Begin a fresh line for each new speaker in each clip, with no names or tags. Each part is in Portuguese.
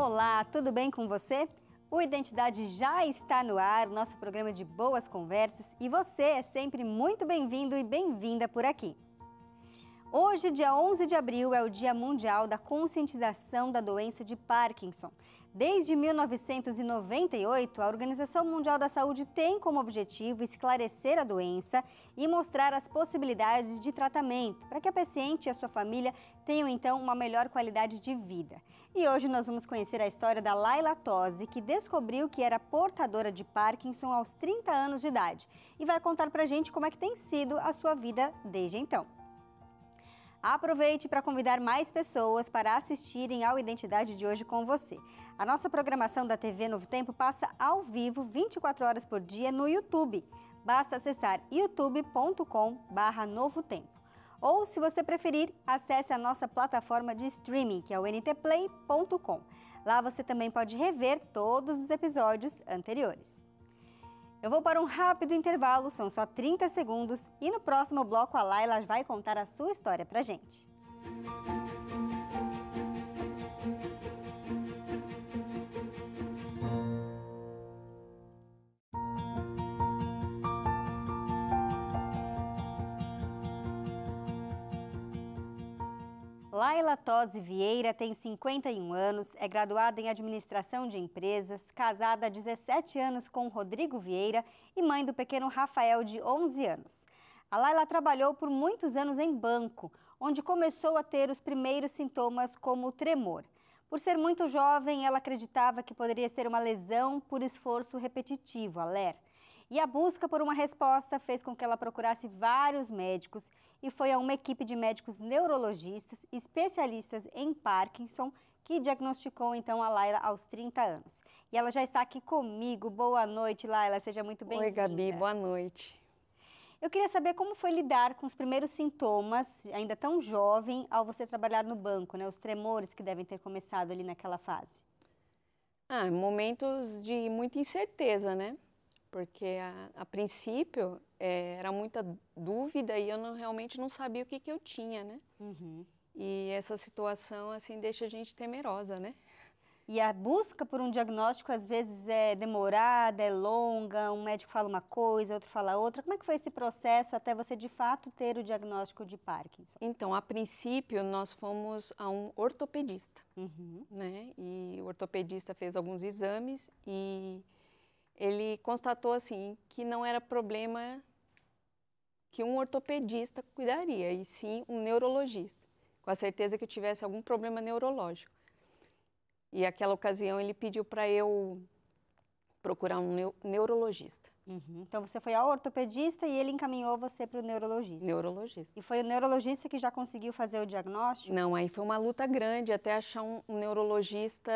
Olá, tudo bem com você? O Identidade já está no ar, nosso programa de boas conversas, e você é sempre muito bem-vindo e bem-vinda por aqui. Hoje, dia 11 de abril, é o Dia Mundial da Conscientização da Doença de Parkinson. Desde 1998, a Organização Mundial da Saúde tem como objetivo esclarecer a doença e mostrar as possibilidades de tratamento, para que a paciente e a sua família tenham, então, uma melhor qualidade de vida. E hoje nós vamos conhecer a história da Laila Tosi, que descobriu que era portadora de Parkinson aos 30 anos de idade e vai contar pra gente como é que tem sido a sua vida desde então. Aproveite para convidar mais pessoas para assistirem ao Identidade de hoje com você. A nossa programação da TV Novo Tempo passa ao vivo 24 horas por dia no YouTube. Basta acessar youtube.com/novotempo. Ou, se você preferir, acesse a nossa plataforma de streaming, que é o ntplay.com. Lá você também pode rever todos os episódios anteriores. Eu vou para um rápido intervalo, são só 30 segundos, e no próximo bloco a Laila vai contar a sua história pra gente. Laila Tosi Vieira tem 51 anos, é graduada em Administração de Empresas, casada há 17 anos com Rodrigo Vieira e mãe do pequeno Rafael, de 11 anos. A Laila trabalhou por muitos anos em banco, onde começou a ter os primeiros sintomas como o tremor. Por ser muito jovem, ela acreditava que poderia ser uma lesão por esforço repetitivo, a LER. E a busca por uma resposta fez com que ela procurasse vários médicos e foi a uma equipe de médicos neurologistas, especialistas em Parkinson, que diagnosticou então a Laila aos 30 anos. E ela já está aqui comigo. Boa noite, Laila, seja muito bem-vinda.
Oi, Gabi, boa noite.
Eu queria saber como foi lidar com os primeiros sintomas, ainda tão jovem, ao você trabalhar no banco, né? Os tremores que devem ter começado ali naquela fase.
Momentos de muita incerteza, né? Porque a princípio era muita dúvida e eu realmente não sabia o que eu tinha, né?
Uhum.
E essa situação, assim, deixa a gente temerosa, né?
E a busca por um diagnóstico, às vezes, é demorada, é longa, um médico fala uma coisa, outro fala outra. Como é que foi esse processo até você, de fato, ter o diagnóstico de Parkinson?
Então, a princípio, nós fomos a um ortopedista,
Uhum.
né? E o ortopedista fez alguns exames e ele constatou, assim, que não era problema que um ortopedista cuidaria, e sim um neurologista, com a certeza que eu tivesse algum problema neurológico. E naquela ocasião ele pediu para eu procurar um neurologista.
Uhum. Então você foi ao ortopedista e ele encaminhou você para o neurologista?
Neurologista.
E foi o neurologista que já conseguiu fazer o diagnóstico?
Não, aí foi uma luta grande até achar um neurologista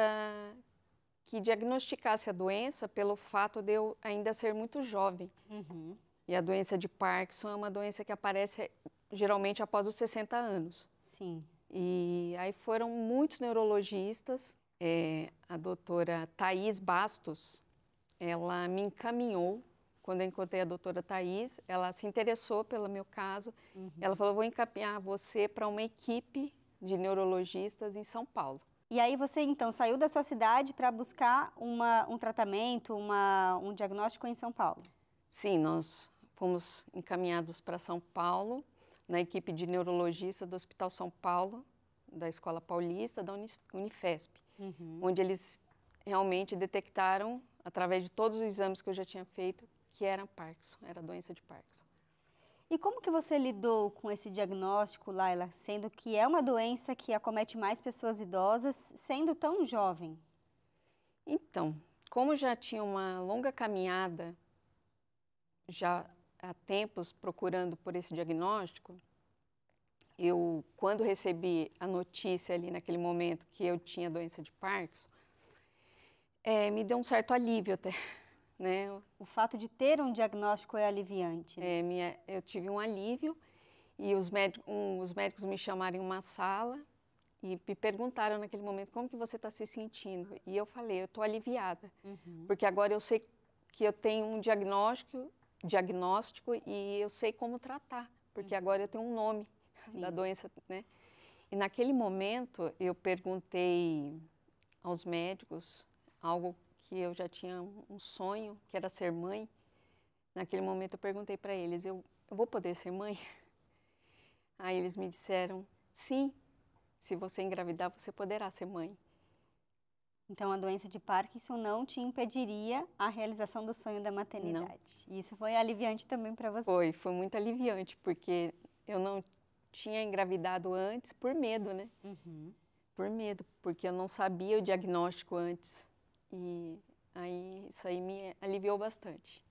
que diagnosticasse a doença pelo fato de eu ainda ser muito jovem.
Uhum.
E a doença de Parkinson é uma doença que aparece geralmente após os 60 anos.
Sim.
E aí foram muitos neurologistas. A doutora Thaís Bastos, ela me encaminhou. Quando eu encontrei a doutora Thaís, ela se interessou pelo meu caso.
Uhum.
Ela falou, vou encaminhar você para uma equipe de neurologistas em São Paulo.
E aí você, então, saiu da sua cidade para buscar um tratamento, um diagnóstico em São Paulo? Sim,
nós fomos encaminhados para São Paulo, na equipe de neurologista do Hospital São Paulo, da Escola Paulista, da Unifesp, onde eles realmente detectaram, através de todos os exames que eu já tinha feito, que era Parkinson, era doença de Parkinson.
E como que você lidou com esse diagnóstico, Laila, sendo que é uma doença que acomete mais pessoas idosas, sendo tão jovem?
Então, como já tinha uma longa caminhada, já há tempos procurando por esse diagnóstico, eu, quando recebi a notícia ali naquele momento que eu tinha doença de Parkinson, me deu um certo alívio até, né?
O fato de ter um diagnóstico é aliviante, né?
Eu tive um alívio e os médicos me chamaram em uma sala e me perguntaram naquele momento como que você está se sentindo. E eu falei, eu estou aliviada, porque agora eu sei que eu tenho um diagnóstico e eu sei como tratar, porque agora eu tenho um nome. Sim. Da doença, né? E naquele momento eu perguntei aos médicos, algo que eu já tinha um sonho, que era ser mãe. Naquele momento eu perguntei para eles, eu vou poder ser mãe? Aí eles me disseram, sim, se você engravidar, você poderá ser mãe.
Então, a doença de Parkinson não te impediria a realização do sonho da maternidade. E isso foi aliviante também para você.
Foi muito aliviante, porque eu não tinha engravidado antes por medo, né? Por medo, porque eu não sabia o diagnóstico antes. E aí isso aí me aliviou bastante.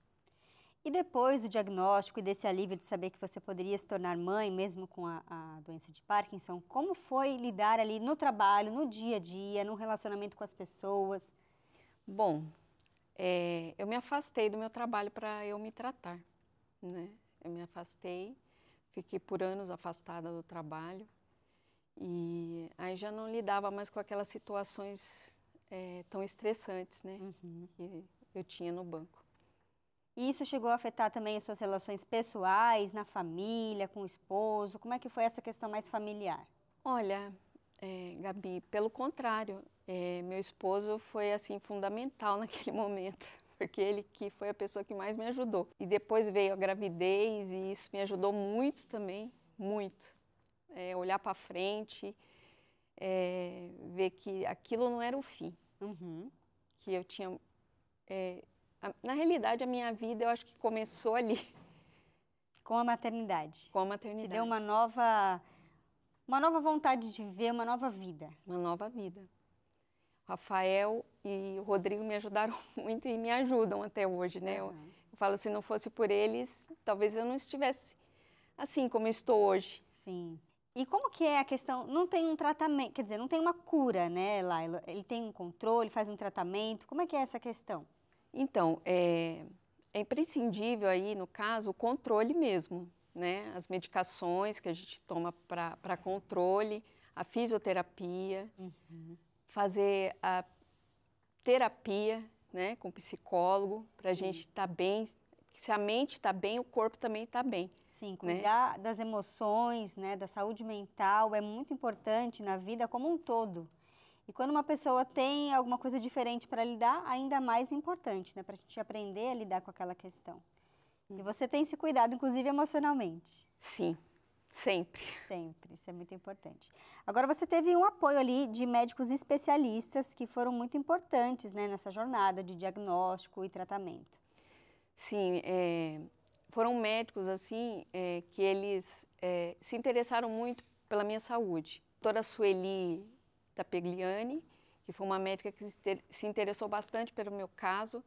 E depois do diagnóstico e desse alívio de saber que você poderia se tornar mãe, mesmo com a doença de Parkinson, como foi lidar ali no trabalho, no dia a dia, no relacionamento com as pessoas?
Bom, eu me afastei do meu trabalho para eu me tratar, né? Eu me afastei, fiquei por anos afastada do trabalho e aí já não lidava mais com aquelas situações tão estressantes, né? Que eu tinha no banco.
E isso chegou a afetar também as suas relações pessoais, na família, com o esposo? Como é que foi essa questão mais familiar?
Olha, Gabi, pelo contrário, meu esposo foi assim fundamental naquele momento, porque ele que foi a pessoa que mais me ajudou. E depois veio a gravidez e isso me ajudou muito também, muito. Olhar para frente, ver que aquilo não era o fim, que eu tinha... na realidade, a minha vida, eu acho que começou ali.
Com a maternidade?
Com a maternidade.
Te deu uma nova vontade de viver, uma nova vida.
Uma nova vida. O Rafael e o Rodrigo me ajudaram muito e me ajudam até hoje, né? Eu falo, se não fosse por eles, talvez eu não estivesse assim como eu estou hoje.
Sim. E como que é a questão? Não tem um tratamento, quer dizer, não tem uma cura, né, Laila? Ele tem um controle, faz um tratamento. Como é que é essa questão?
Então, é imprescindível aí, no caso, o controle mesmo, né? As medicações que a gente toma para controle, a fisioterapia, fazer a terapia, né, com psicólogo, para a gente estar bem. Se a mente está bem, o corpo também está bem.
Sim, cuidar das emoções, né, da saúde mental é muito importante na vida como um todo. E quando uma pessoa tem alguma coisa diferente para lidar, ainda mais importante, né? Para a gente aprender a lidar com aquela questão. E você tem se cuidado, inclusive emocionalmente.
Sim, sempre.
Sempre, isso é muito importante. Agora, você teve um apoio ali de médicos especialistas que foram muito importantes, né, nessa jornada de diagnóstico e tratamento.
Sim, foram médicos, assim, que eles se interessaram muito pela minha saúde. Doutora Sueli Tapegliani, que foi uma médica que se interessou bastante pelo meu caso,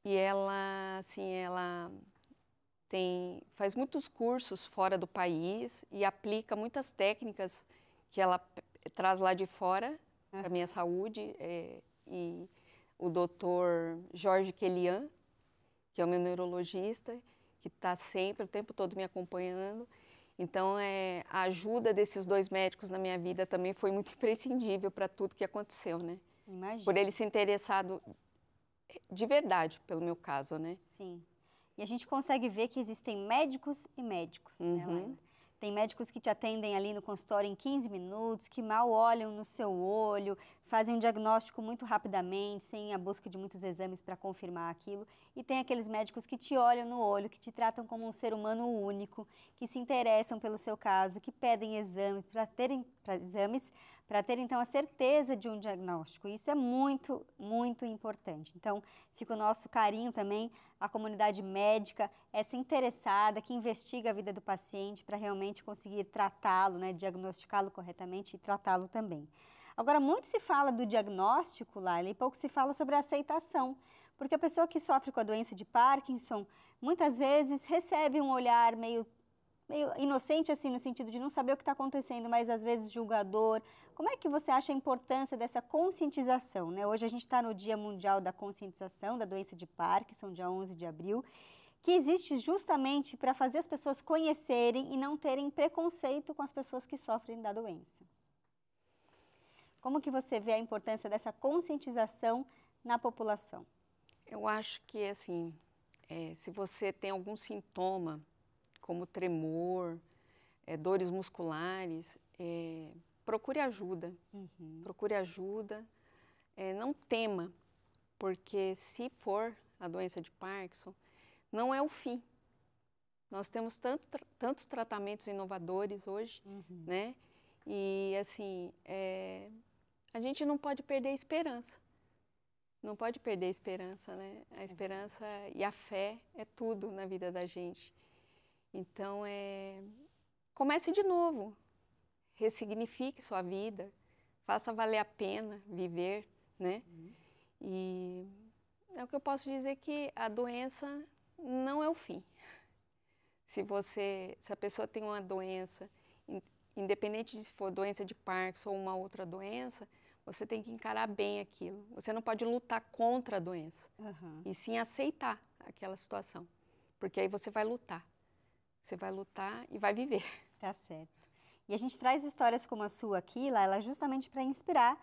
e ela, assim, ela faz muitos cursos fora do país e aplica muitas técnicas que ela traz lá de fora para a minha saúde. E o doutor Jorge Kelian, que é o meu neurologista, que está sempre, o tempo todo me acompanhando. Então, a ajuda desses dois médicos na minha vida também foi muito imprescindível para tudo que aconteceu, né?
Imagina.
Por eles se interessado de verdade pelo meu caso, né?
Sim. E a gente consegue ver que existem médicos e médicos, né, Laila? Tem médicos que te atendem ali no consultório em 15 minutos, que mal olham no seu olho, fazem um diagnóstico muito rapidamente, sem a busca de muitos exames para confirmar aquilo. E tem aqueles médicos que te olham no olho, que te tratam como um ser humano único, que se interessam pelo seu caso, que pedem exames para ter então a certeza de um diagnóstico. Isso é muito, muito importante. Então, fica o nosso carinho também à comunidade médica, essa interessada que investiga a vida do paciente para realmente conseguir tratá-lo, né, diagnosticá-lo corretamente e tratá-lo também. Agora, muito se fala do diagnóstico, Laila, e pouco se fala sobre a aceitação, porque a pessoa que sofre com a doença de Parkinson, muitas vezes recebe um olhar meio inocente, assim, no sentido de não saber o que está acontecendo, mas às vezes julgador. Como é que você acha a importância dessa conscientização, né? Hoje a gente está no Dia Mundial da Conscientização da Doença de Parkinson, dia 11 de abril, que existe justamente para fazer as pessoas conhecerem e não terem preconceito com as pessoas que sofrem da doença. Como que você vê a importância dessa conscientização na população?
Eu acho que, assim, se você tem algum sintoma, como tremor, dores musculares, procure ajuda. Procure ajuda. não tema, porque se for a doença de Parkinson, não é o fim. Nós temos tantos tratamentos inovadores hoje, né? E, assim, a gente não pode perder a esperança. Não pode perder a esperança, né? A esperança e a fé é tudo na vida da gente. Então, comece de novo. Ressignifique sua vida. Faça valer a pena viver, né? E é o que eu posso dizer, que a doença não é o fim. Se a pessoa tem uma doença, independente de se for doença de Parkinson ou uma outra doença, você tem que encarar bem aquilo. Você não pode lutar contra a doença, e sim aceitar aquela situação. Porque aí você vai lutar. Você vai lutar e vai viver.
Tá certo. E a gente traz histórias como a sua aqui, Laila, justamente para inspirar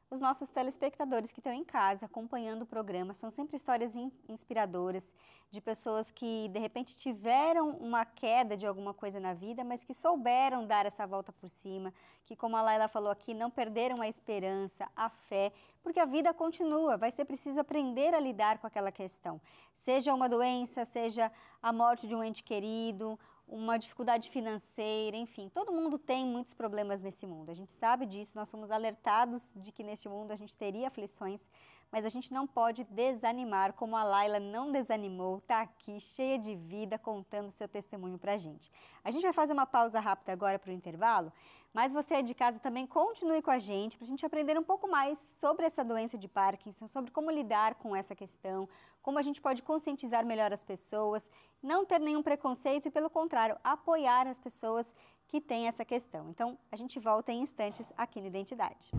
os nossos telespectadores que estão em casa acompanhando o programa. São sempre histórias inspiradoras de pessoas que, de repente, tiveram uma queda de alguma coisa na vida, mas que souberam dar essa volta por cima, que, como a Laila falou aqui, não perderam a esperança, a fé, porque a vida continua, vai ser preciso aprender a lidar com aquela questão. Seja uma doença, seja a morte de um ente querido, uma dificuldade financeira, enfim, todo mundo tem muitos problemas nesse mundo. A gente sabe disso, nós somos alertados de que neste mundo a gente teria aflições, mas a gente não pode desanimar, como a Laila não desanimou, está aqui cheia de vida, contando seu testemunho para a gente. A gente vai fazer uma pausa rápida agora para o intervalo, mas você de casa também continue com a gente para a gente aprender um pouco mais sobre essa doença de Parkinson, sobre como lidar com essa questão, como a gente pode conscientizar melhor as pessoas, não ter nenhum preconceito e, pelo contrário, apoiar as pessoas que têm essa questão. Então, a gente volta em instantes aqui no Identidade.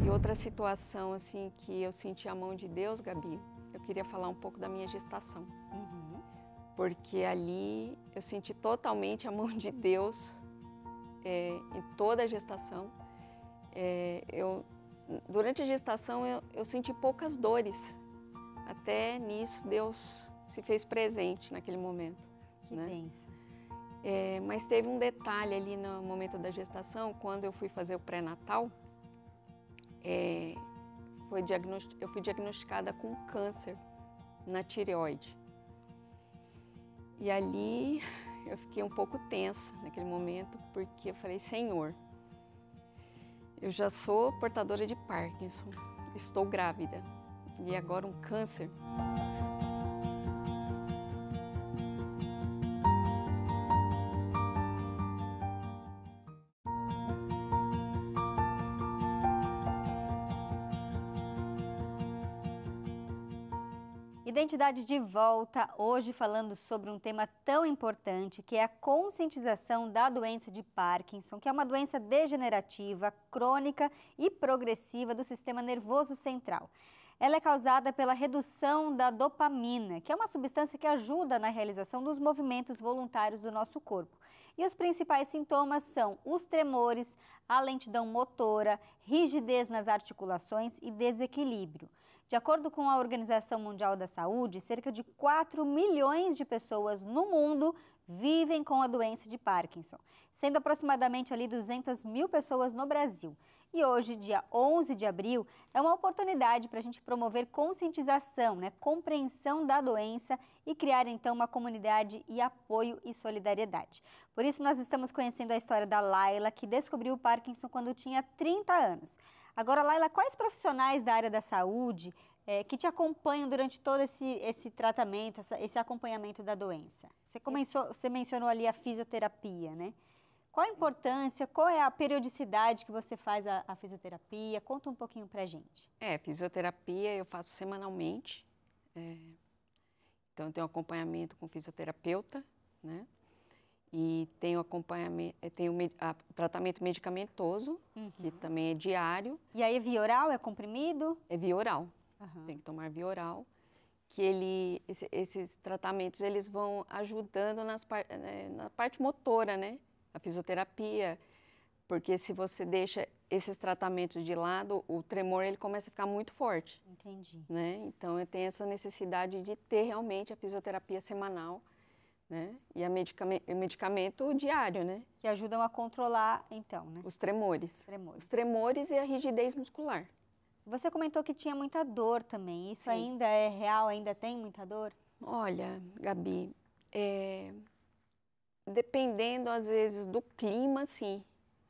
E outra situação, assim, que eu senti a mão de Deus, Gabi, eu queria falar um pouco da minha gestação. Porque ali eu senti totalmente a mão de Deus em toda a gestação. Durante a gestação eu senti poucas dores. Até nisso Deus se fez presente naquele momento.
Que bênção.
Mas teve um detalhe ali no momento da gestação, quando eu fui fazer o pré-natal, eu fui diagnosticada com câncer na tireoide. E ali eu fiquei um pouco tensa naquele momento, porque eu falei, Senhor, eu já sou portadora de Parkinson, estou grávida, e agora um câncer.
Identidade de volta, hoje falando sobre um tema tão importante, que é a conscientização da doença de Parkinson, que é uma doença degenerativa, crônica e progressiva do sistema nervoso central. Ela é causada pela redução da dopamina, que é uma substância que ajuda na realização dos movimentos voluntários do nosso corpo. E os principais sintomas são os tremores, a lentidão motora, rigidez nas articulações e desequilíbrio. De acordo com a Organização Mundial da Saúde, cerca de 4 milhões de pessoas no mundo vivem com a doença de Parkinson, sendo aproximadamente ali 200 mil pessoas no Brasil. E hoje, dia 11 de abril, é uma oportunidade para a gente promover conscientização, compreensão da doença e criar então uma comunidade e apoio e solidariedade. Por isso nós estamos conhecendo a história da Laila, que descobriu o Parkinson quando tinha 30 anos. Agora, Laila, quais profissionais da área da saúde que te acompanham durante todo esse tratamento, esse acompanhamento da doença? Você mencionou ali a fisioterapia, né? Qual a importância, qual é a periodicidade que você faz a fisioterapia? Conta um pouquinho pra gente.
Fisioterapia eu faço semanalmente. Então, eu tenho acompanhamento com fisioterapeuta, né? E tenho acompanhamento, tratamento medicamentoso, que também é diário.
E aí é via oral, é comprimido?
É via oral. Tem que tomar via oral. Que esses tratamentos eles vão ajudando na parte motora, né? A fisioterapia, porque se você deixa esses tratamentos de lado, o tremor ele começa a ficar muito forte.
Entendi.
Né? Então, eu tenho essa necessidade de ter realmente a fisioterapia semanal, né? E o medicamento diário, né?
Que ajudam a controlar, então, né?
Os tremores. Os tremores e a rigidez muscular.
Você comentou que tinha muita dor também. Isso
Sim.
ainda é real? Ainda tem muita dor?
Olha, Gabi, dependendo às vezes do clima, sim.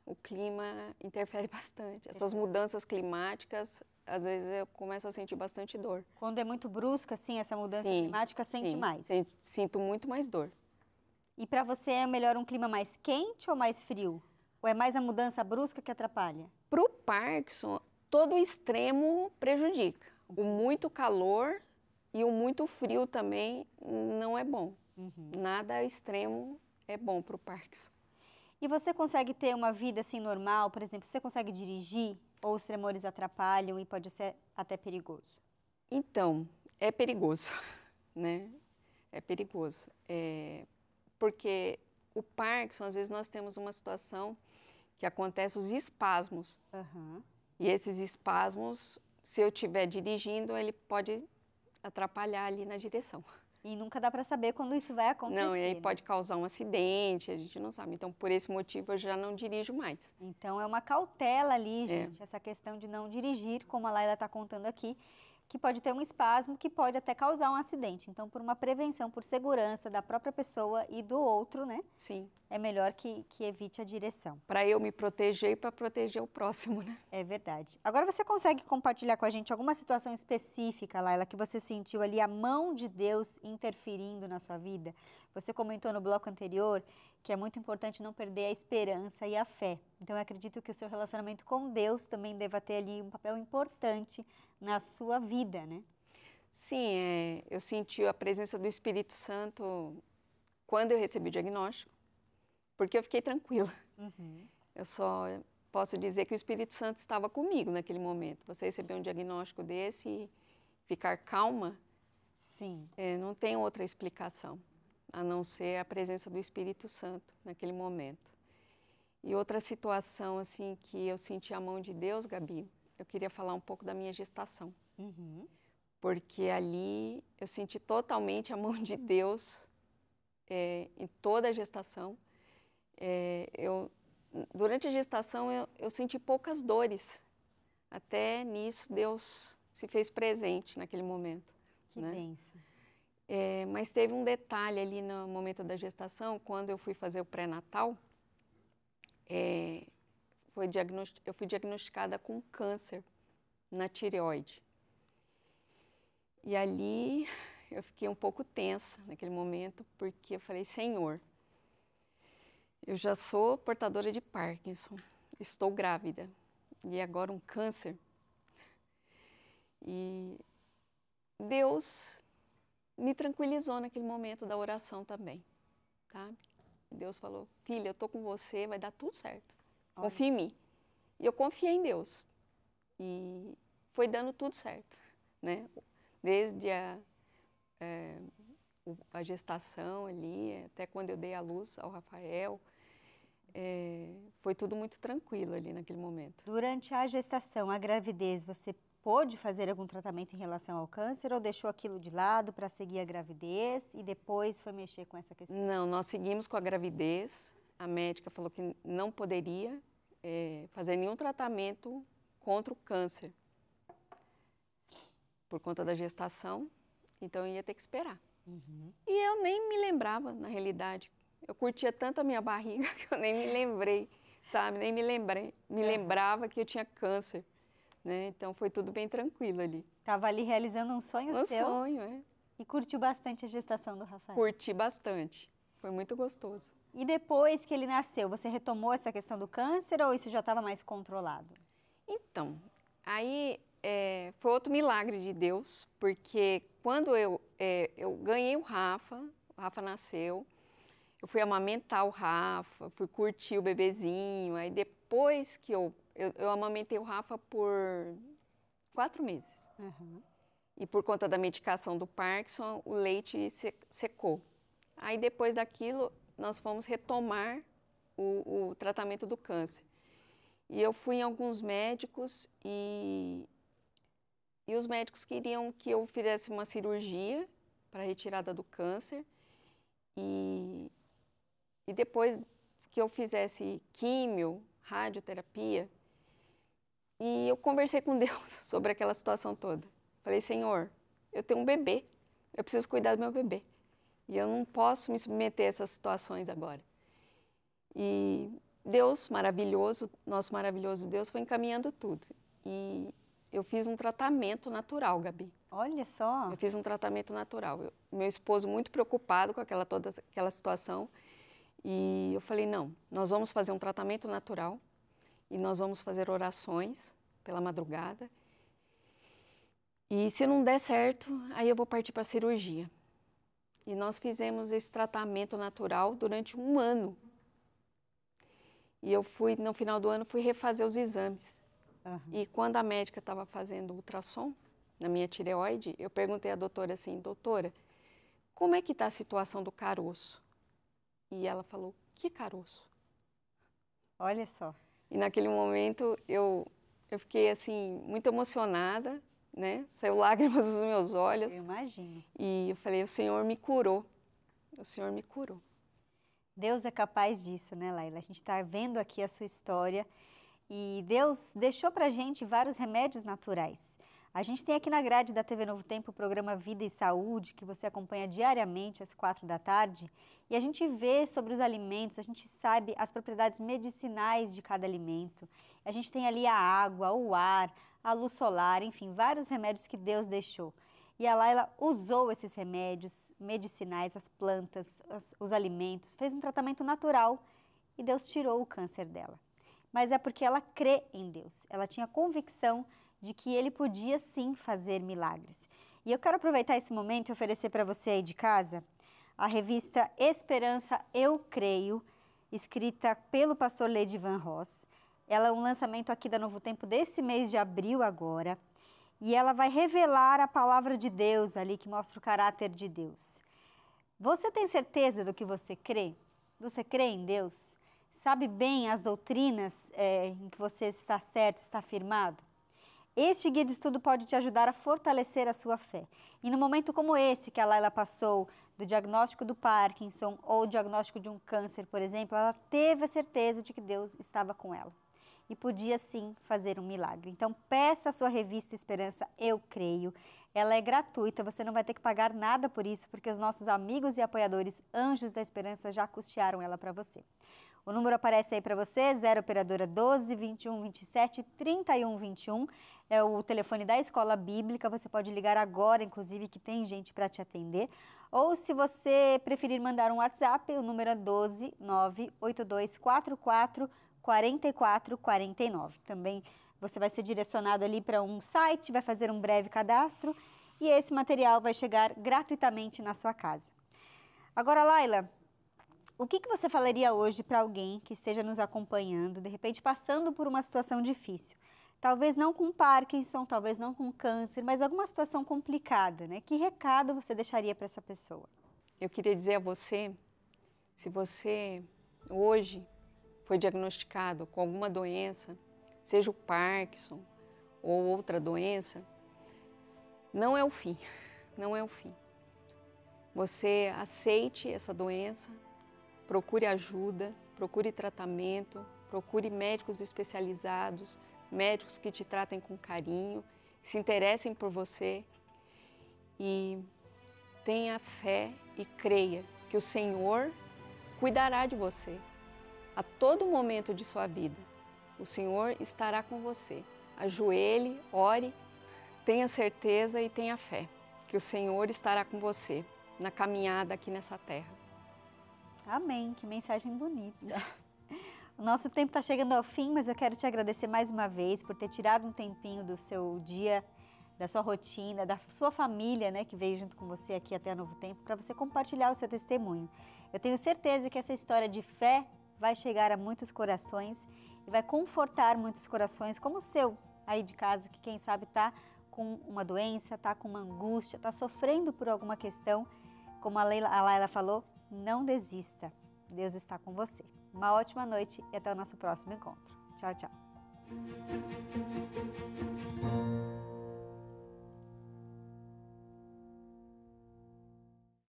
O clima interfere bastante. Essas mudanças climáticas, às vezes eu começo a sentir bastante dor.
Quando é muito brusca, assim, essa mudança
Sim,
climática, sente
sim,
mais.
Sinto muito mais dor.
E para você é melhor um clima mais quente ou mais frio? Ou é mais a mudança brusca que atrapalha?
Para o Parkinson, todo extremo prejudica. O muito calor e o muito frio também não é bom. Nada extremo é bom para o Parkinson.
E você consegue ter uma vida assim normal? Por exemplo, você consegue dirigir? Ou os tremores atrapalham e pode ser até perigoso?
Então, é perigoso, né? É perigoso. Porque o Parkinson, às vezes nós temos uma situação que acontece os espasmos. E esses espasmos, se eu estiver dirigindo, ele pode atrapalhar ali na direção.
E nunca dá para saber quando isso vai acontecer.
Não, e aí
né?
pode causar um acidente, a gente não sabe. Então, por esse motivo, eu já não dirijo mais.
Então, é uma cautela ali, gente, essa questão de não dirigir, como a Laila está contando aqui, que pode ter um espasmo, que pode até causar um acidente. Então, por uma prevenção, por segurança da própria pessoa e do outro, né?
Sim.
É melhor que evite a direção.
Para eu me proteger e para proteger o próximo, né?
É verdade. Agora, você consegue compartilhar com a gente alguma situação específica, Laila, que você sentiu ali a mão de Deus interferindo na sua vida? Você comentou no bloco anterior que é muito importante não perder a esperança e a fé. Então, eu acredito que o seu relacionamento com Deus também deva ter ali um papel importante na sua vida, né?
Sim, eu senti a presença do Espírito Santo quando eu recebi o diagnóstico, porque eu fiquei tranquila. Eu só posso dizer que o Espírito Santo estava comigo naquele momento. Você receber um diagnóstico desse e ficar calma,
sim,
não tem outra explicação, a não ser a presença do Espírito Santo naquele momento. E outra situação assim que eu senti a mão de Deus, Gabi, eu queria falar um pouco da minha gestação. Porque ali eu senti totalmente a mão de Deus em toda a gestação. Durante a gestação eu senti poucas dores. Até nisso Deus se fez presente naquele momento.
Que bênção.
Mas teve um detalhe ali no momento da gestação, quando eu fui fazer o pré-natal, eu fui diagnosticada com câncer na tireoide. E ali eu fiquei um pouco tensa naquele momento, porque eu falei, Senhor, eu já sou portadora de Parkinson, estou grávida, e agora um câncer. E Deus me tranquilizou naquele momento da oração também, sabe? Deus falou, filha, eu estou com você, vai dar tudo certo, confia em mim. E eu confiei em Deus, e foi dando tudo certo, né? Desde a gestação ali, até quando eu dei a luz ao Rafael, foi tudo muito tranquilo ali naquele momento.
Durante a gestação, a gravidez, você pôde fazer algum tratamento em relação ao câncer ou deixou aquilo de lado para seguir a gravidez e depois foi mexer com essa questão?
Não, nós seguimos com a gravidez. A médica falou que não poderia fazer nenhum tratamento contra o câncer por conta da gestação, então eu ia ter que esperar. E eu nem me lembrava, na realidade. Eu curtia tanto a minha barriga que eu nem me lembrei, sabe? Nem me lembrava que eu tinha câncer, né? Então foi tudo bem tranquilo ali.
Estava ali realizando um sonho seu?
Um sonho,
E curtiu bastante a gestação do Rafael?
Curti bastante. Foi muito gostoso.
E depois que ele nasceu, você retomou essa questão do câncer ou isso já estava mais controlado?
Então, aí foi outro milagre de Deus, porque quando eu ganhei o Rafa nasceu, eu fui amamentar o Rafa, fui curtir o bebezinho, aí depois que eu amamentei o Rafa por 4 meses. E por conta da medicação do Parkinson, o leite secou. Aí depois daquilo, nós fomos retomar o tratamento do câncer. E eu fui em alguns médicos e os médicos queriam que eu fizesse uma cirurgia para retirada do câncer e depois que eu fizesse químio, radioterapia. E eu conversei com Deus sobre aquela situação toda. Falei, Senhor, eu tenho um bebê, eu preciso cuidar do meu bebê. E eu não posso me submeter a essas situações agora. E Deus maravilhoso, nosso maravilhoso Deus, foi encaminhando tudo. E eu fiz um tratamento natural, Gabi.
Olha só.
Eu fiz um tratamento natural. Meu esposo muito preocupado com toda aquela situação. E eu falei, não, nós vamos fazer um tratamento natural e nós vamos fazer orações pela madrugada. E se não der certo, aí eu vou partir para a cirurgia. E nós fizemos esse tratamento natural durante 1 ano. E eu fui, no final do ano, fui refazer os exames.
Uhum.
E quando a médica estava fazendo ultrassom na minha tireoide, eu perguntei à doutora assim, doutora, como é que está a situação do caroço? E ela falou, que caroço?
Olha só.
E naquele momento eu fiquei assim, muito emocionada, né? Saiu lágrimas dos meus olhos.
Eu imagino.
E eu falei, o Senhor me curou. O Senhor me curou.
Deus é capaz disso, né, Laila? A gente está vendo aqui a sua história e Deus deixou para a gente vários remédios naturais. A gente tem aqui na grade da TV Novo Tempo o programa Vida e Saúde, que você acompanha diariamente às 4 da tarde, e a gente vê sobre os alimentos, a gente sabe as propriedades medicinais de cada alimento. A gente tem ali a água, o ar, a luz solar, enfim, vários remédios que Deus deixou. E a Laila usou esses remédios medicinais, as plantas, os alimentos, fez um tratamento natural e Deus tirou o câncer dela. Mas é porque ela crê em Deus, ela tinha convicção de que Ele podia sim fazer milagres. E eu quero aproveitar esse momento e oferecer para você aí de casa a revista Esperança Eu Creio, escrita pelo pastor Ledivan Ross. Ela é um lançamento aqui da Novo Tempo desse mês de abril agora. E ela vai revelar a palavra de Deus ali, que mostra o caráter de Deus. Você tem certeza do que você crê? Você crê em Deus? Sabe bem as doutrinas em que você está certo, está firmado? Este guia de estudo pode te ajudar a fortalecer a sua fé. E no momento como esse que a Laila passou, do diagnóstico do Parkinson ou diagnóstico de um câncer, por exemplo, ela teve a certeza de que Deus estava com ela. E podia sim fazer um milagre. Então peça a sua revista Esperança Eu Creio. Ela é gratuita, você não vai ter que pagar nada por isso, porque os nossos amigos e apoiadores Anjos da Esperança já custearam ela para você. O número aparece aí para você, 0 operadora 12 21 27 31 21. É o telefone da Escola Bíblica, você pode ligar agora, inclusive, que tem gente para te atender. Ou se você preferir mandar um WhatsApp, o número é 12 98244 4449. Também você vai ser direcionado ali para um site, vai fazer um breve cadastro e esse material vai chegar gratuitamente na sua casa. Agora, Laila, o que você falaria hoje para alguém que esteja nos acompanhando, de repente passando por uma situação difícil? Talvez não com Parkinson, talvez não com câncer, mas alguma situação complicada, né? Que recado você deixaria para essa pessoa?
Eu queria dizer a você, se você hoje foi diagnosticado com alguma doença, seja o Parkinson ou outra doença, não é o fim, não é o fim. Você aceite essa doença, procure ajuda, procure tratamento, procure médicos especializados, médicos que te tratem com carinho, que se interessem por você e tenha fé e creia que o Senhor cuidará de você. A todo momento de sua vida, o Senhor estará com você. Ajoelhe, ore, tenha certeza e tenha fé que o Senhor estará com você na caminhada aqui nessa terra.
Amém, que mensagem bonita. O nosso tempo está chegando ao fim, mas eu quero te agradecer mais uma vez por ter tirado um tempinho do seu dia, da sua rotina, da sua família, né, que veio junto com você aqui até a Novo Tempo, para você compartilhar o seu testemunho. Eu tenho certeza que essa história de fé vai chegar a muitos corações e vai confortar muitos corações, como o seu aí de casa, que quem sabe está com uma doença, está com uma angústia, está sofrendo por alguma questão. Como a Laila falou, não desista, Deus está com você. Uma ótima noite e até o nosso próximo encontro. Tchau, tchau.